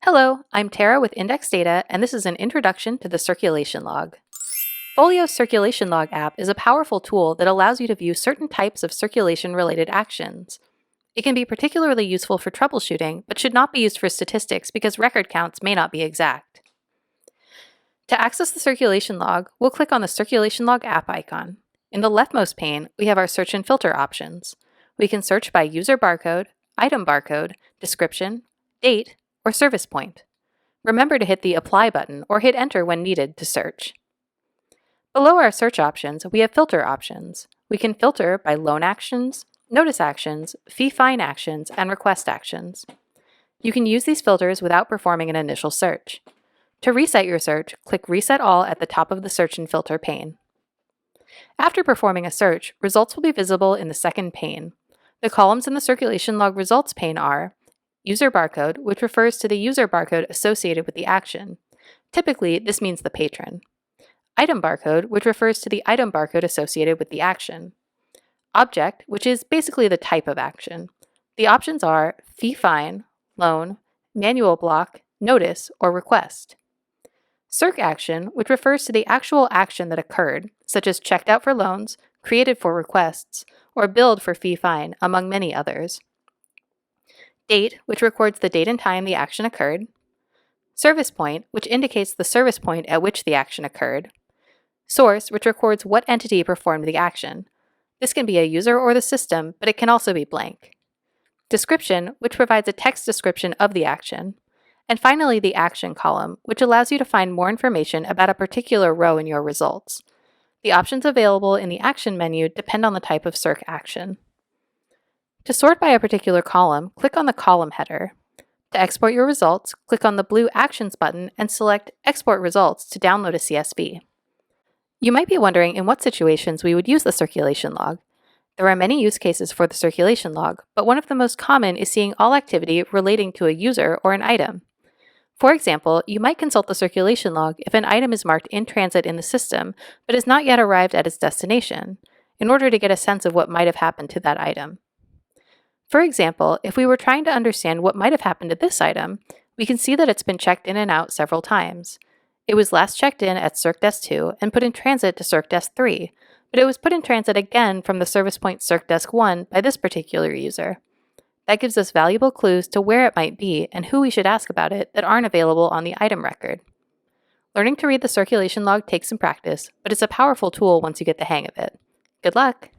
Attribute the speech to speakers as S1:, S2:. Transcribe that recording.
S1: Hello, I'm Tara with Index Data, and this is an introduction to the circulation log. FOLIO's circulation log app is a powerful tool that allows you to view certain types of circulation-related actions. It can be particularly useful for troubleshooting, but should not be used for statistics because record counts may not be exact. To access the circulation log, we'll click on the circulation log app icon. In the leftmost pane, we have our search and filter options. We can search by user barcode, item barcode, description, date, or service point. Remember to hit the Apply button or hit Enter when needed to search. Below our search options, we have filter options. We can filter by loan actions, notice actions, fee-fine actions, and request actions. You can use these filters without performing an initial search. To reset your search, click Reset All at the top of the Search and Filter pane. After performing a search, results will be visible in the second pane. The columns in the circulation log results pane are user barcode, which refers to the user barcode associated with the action. Typically, this means the patron. Item barcode, which refers to the item barcode associated with the action. Object, which is basically the type of action. The options are fee-fine, loan, manual block, notice, or request. Circ action, which refers to the actual action that occurred, such as checked out for loans, created for requests, or billed for fee-fine, among many others. Date, which records the date and time the action occurred. Service point, which indicates the service point at which the action occurred. Source, which records what entity performed the action. This can be a user or the system, but it can also be blank. Description, which provides a text description of the action. And finally, the action column, which allows you to find more information about a particular row in your results. The options available in the action menu depend on the type of circ action. To sort by a particular column, click on the column header. To export your results, click on the blue Actions button and select Export Results to download a CSV. You might be wondering in what situations we would use the circulation log. There are many use cases for the circulation log, but one of the most common is seeing all activity relating to a user or an item. For example, you might consult the circulation log if an item is marked in transit in the system but has not yet arrived at its destination, in order to get a sense of what might have happened to that item. For example, if we were trying to understand what might have happened to this item, we can see that it's been checked in and out several times. It was last checked in at Circ Desk 2 and put in transit to Circ Desk 3, but it was put in transit again from the service point Circ Desk 1 by this particular user. That gives us valuable clues to where it might be and who we should ask about it that aren't available on the item record. Learning to read the circulation log takes some practice, but it's a powerful tool once you get the hang of it. Good luck!